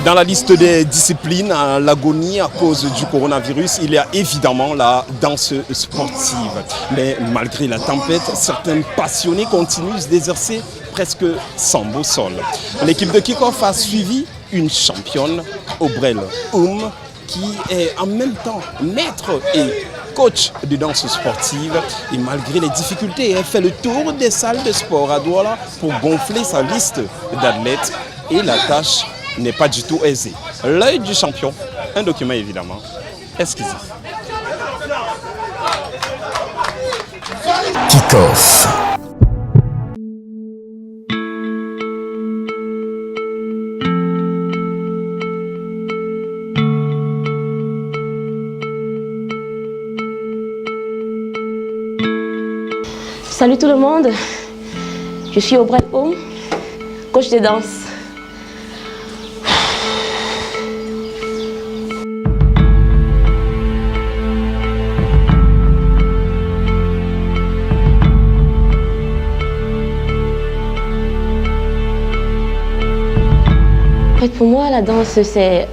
Dans la liste des disciplines à l'agonie à cause du coronavirus, il y a évidemment la danse sportive. Mais malgré la tempête, certains passionnés continuent d'exercer presque sans boussole. L'équipe de Kick-Off a suivi une championne, Aubrel qui est en même temps maître et coach de danse sportive. Et malgré les difficultés, elle fait le tour des salles de sport à Douala pour gonfler sa liste d'athlètes. Et la tâche n'est pas du tout aisée. L'œil du champion, un document évidemment exclusif. Kick-Off. Salut tout le monde, je suis Aubrel coach de danse. Pour moi, la danse, c'est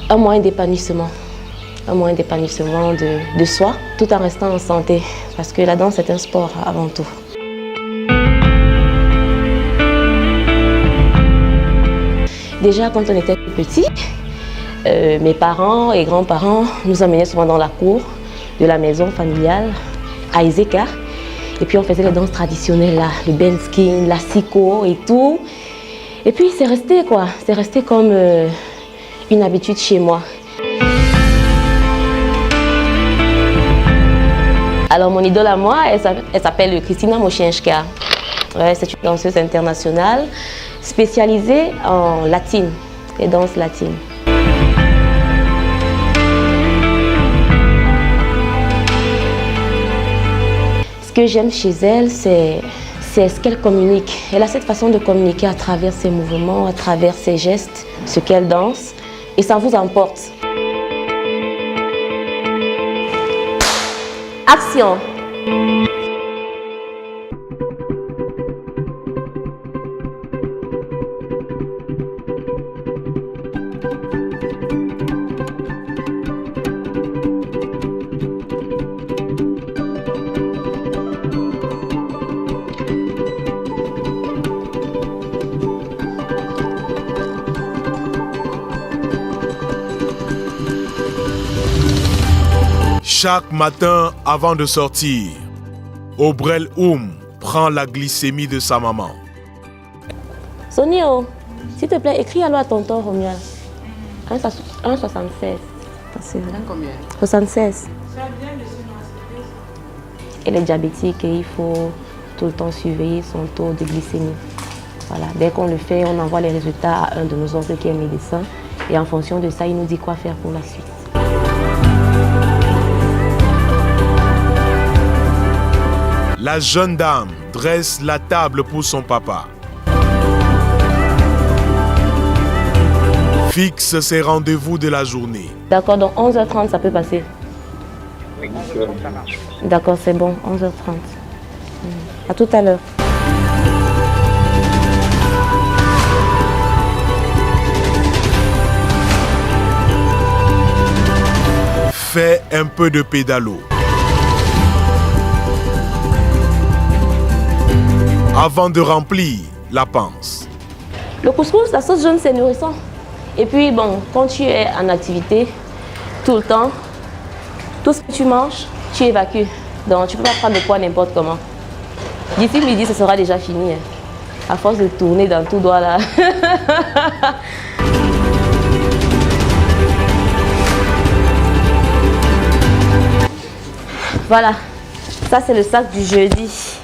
un moyen d'épanouissement. Un moyen d'épanouissement de soi, tout en restant en santé. Parce que la danse est un sport avant tout. Déjà, quand on était petit, mes parents et grands-parents nous emmenaient souvent dans la cour de la maison familiale, à Ezeka. Et puis on faisait les danses traditionnelles, là, le benskin, la siko et tout. Et puis c'est resté quoi, c'est resté comme une habitude chez moi. Alors mon idole à moi, elle s'appelle Christina Moshenska. Ouais, c'est une danseuse internationale spécialisée en latine, les danses latines. Ce que j'aime chez elle, c'est ce qu'elle communique. Elle a cette façon de communiquer à travers ses mouvements, à travers ses gestes, ce qu'elle danse, et ça vous emporte. Action! Chaque matin avant de sortir, Aubrel prend la glycémie de sa maman. Sonio, s'il te plaît, écris alors à tonton Romuald. 1,76. Combien? 76. Elle est diabétique et il faut tout le temps surveiller son taux de glycémie. Voilà. Dès qu'on le fait, on envoie les résultats à un de nos oncles qui est médecin. Et en fonction de ça, il nous dit quoi faire pour la suite. La jeune dame dresse la table pour son papa. Fixe ses rendez-vous de la journée. D'accord, donc 11h30, ça peut passer. D'accord, c'est bon, 11h30. À tout à l'heure. Fais un peu de pédalo. Avant de remplir la panse. Le couscous, la sauce jaune, c'est nourrissant. Et puis, bon, quand tu es en activité, tout le temps, tout ce que tu manges, tu évacues. Donc, tu ne peux pas prendre le poids n'importe comment. D'ici midi, ce sera déjà fini. À force de tourner dans tout droit là. Voilà, ça c'est le sac du jeudi.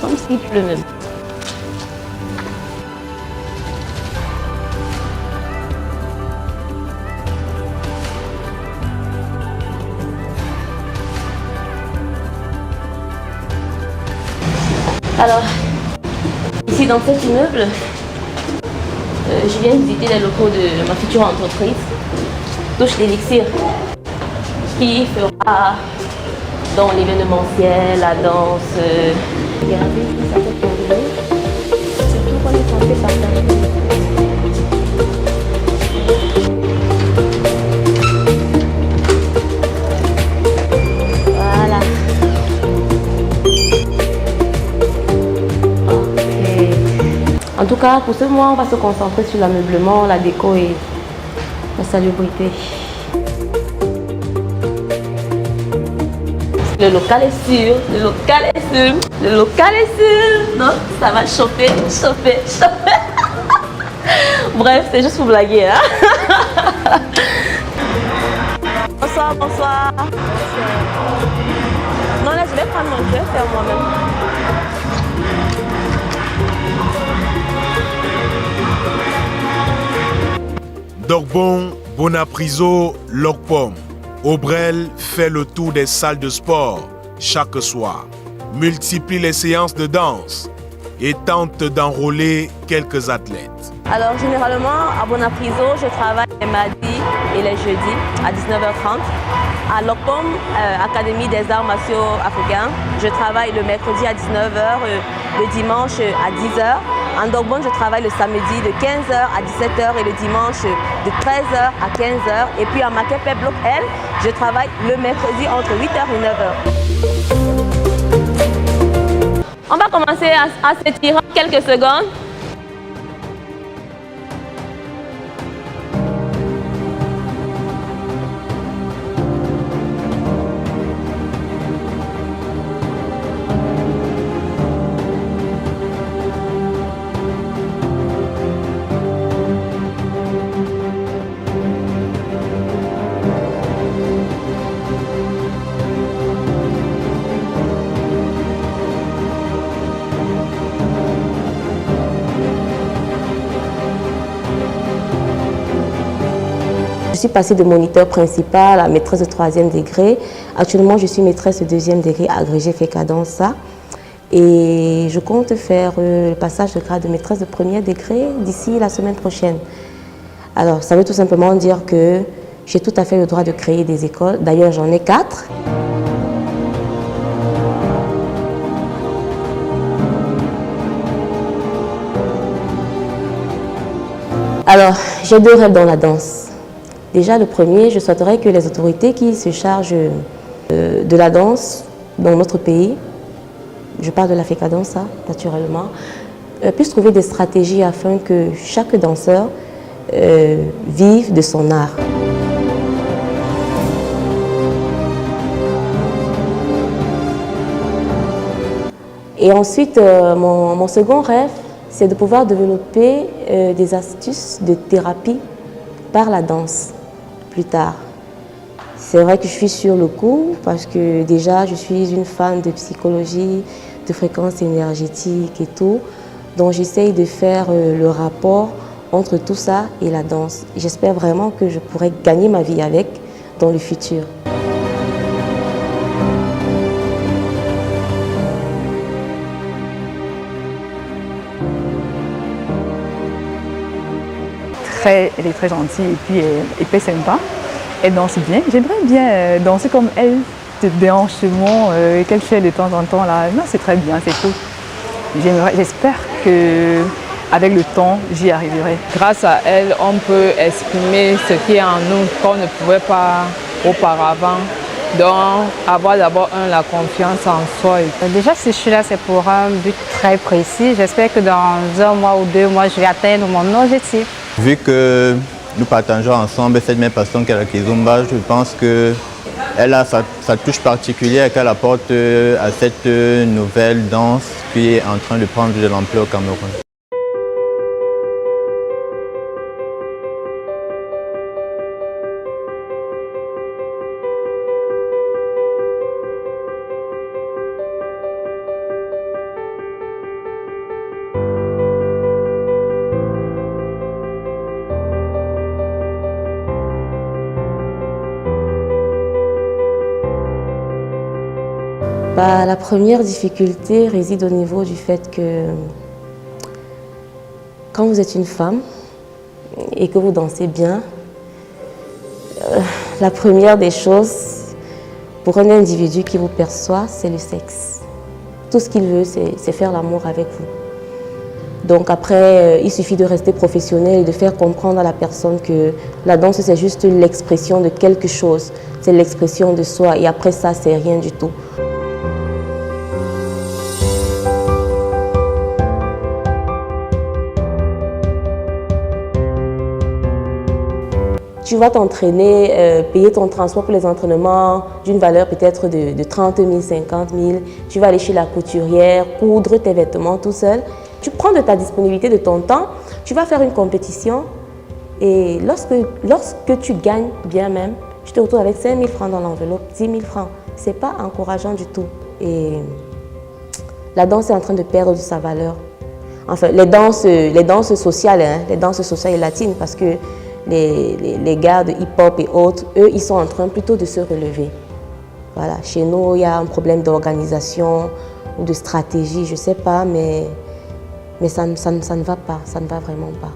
Comme s'il pleut même. Alors, ici dans cet immeuble, je viens visiter les locaux de ma future entreprise, Touche d'Élixir, qui fera dans l'événementiel, la danse. Regardez, ça peut tomber. Surtout quand on est censé partager. Voilà. Ok. En tout cas, pour ce mois, on va se concentrer sur l'ameublement, la déco et la salubrité. Le local est sûr, le local est sûr, le local est sûr. Donc, ça va chauffer, chauffer, chauffer. Bref, c'est juste pour blaguer. Hein? Bonsoir, bonsoir. Non, là, je vais prendre mon jeu, faire moi-même. Dogbon, Bonapriso, Lokpom. Aubrel fait le tour des salles de sport chaque soir, multiplie les séances de danse et tente d'enrôler quelques athlètes. Alors généralement à Bonapriso, je travaille les mardis et les jeudis à 19h30. À Lokpom, Académie des arts martiaux africains, je travaille le mercredi à 19h, le dimanche à 10h. En Dogbon, je travaille le samedi de 15h à 17h et le dimanche de 13h à 15h. Et puis à Makepe Bloc L, je travaille le mercredi entre 8h et 9h. On va commencer à s'étirer quelques secondes. Je suis passée de moniteur principal à maîtresse de 3e degré. Actuellement, je suis maîtresse de 2e degré agrégée FECADANSA. Et je compte faire le passage de grade de maîtresse de 1er degré d'ici la semaine prochaine. Alors, ça veut tout simplement dire que j'ai tout à fait le droit de créer des écoles. D'ailleurs, j'en ai 4. Alors, j'ai 2 rêves dans la danse. Déjà, le premier, je souhaiterais que les autorités qui se chargent de la danse dans notre pays, je parle de la FECADANSA naturellement, puissent trouver des stratégies afin que chaque danseur vive de son art. Et ensuite, mon second rêve, c'est de pouvoir développer des astuces de thérapie par la danse plus tard. C'est vrai que je suis sur le coup parce que déjà je suis une fan de psychologie, de fréquences énergétiques et tout. Donc j'essaye de faire le rapport entre tout ça et la danse. J'espère vraiment que je pourrai gagner ma vie avec dans le futur. Elle est très gentille et puis elle est sympa. Elle danse bien. J'aimerais bien danser comme elle, de déhanchement qu'elle fait de temps en temps. Là. Non, c'est très bien, c'est cool. J'espère qu'avec le temps, j'y arriverai. Grâce à elle, on peut exprimer ce qui est en nous qu'on ne pouvait pas auparavant. Donc, avoir d'abord la confiance en soi. Déjà, si je suis là, c'est pour un but très précis. J'espère que dans 1 mois ou 2 mois, je vais atteindre mon objectif. Vu que nous partageons ensemble cette même passion qu'est la Kizomba, je pense qu'elle a sa touche particulière qu'elle apporte à cette nouvelle danse qui est en train de prendre de l'ampleur au Cameroun. La première difficulté réside au niveau du fait que quand vous êtes une femme et que vous dansez bien, la première des choses, Pour un individu qui vous perçoit, c'est le sexe. Tout ce qu'il veut, c'est faire l'amour avec vous. Donc après, il suffit de rester professionnel et de faire comprendre à la personne que la danse, c'est juste l'expression de quelque chose. C'est l'expression de soi. Et après ça, c'est rien du tout. Tu vas t'entraîner, payer ton transport pour les entraînements d'une valeur peut-être de 30 000, 50 000. Tu vas aller chez la couturière, coudre tes vêtements tout seul. Tu prends de ta disponibilité, de ton temps, tu vas faire une compétition et lorsque tu gagnes bien même, tu te retrouves avec 5 000 francs dans l'enveloppe, 10 000 francs. Ce n'est pas encourageant du tout. Et la danse est en train de perdre de sa valeur. Enfin, les danses sociales, les danses sociales et latines, parce que les gars de hip-hop et autres, eux, ils sont en train plutôt de se relever. Voilà. Chez nous, il y a un problème d'organisation ou de stratégie, je ne sais pas, mais ça ne va pas, ça ne va vraiment pas.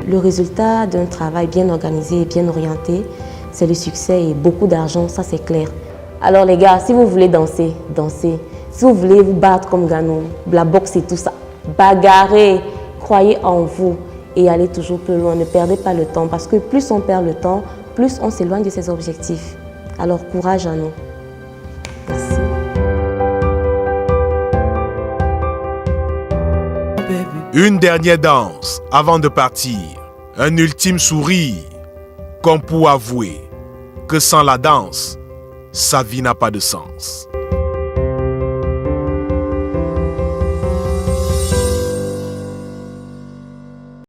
Le résultat d'un travail bien organisé et bien orienté, c'est le succès et beaucoup d'argent, ça c'est clair. Alors les gars, si vous voulez danser, dansez. Si vous voulez vous battre comme Ganou, la boxe et tout ça, bagarrez, croyez en vous et allez toujours plus loin. Ne perdez pas le temps parce que plus on perd le temps, plus on s'éloigne de ses objectifs. Alors courage à nous. Merci. Une dernière danse avant de partir. Un ultime sourire, comme pour avouer que sans la danse, sa vie n'a pas de sens.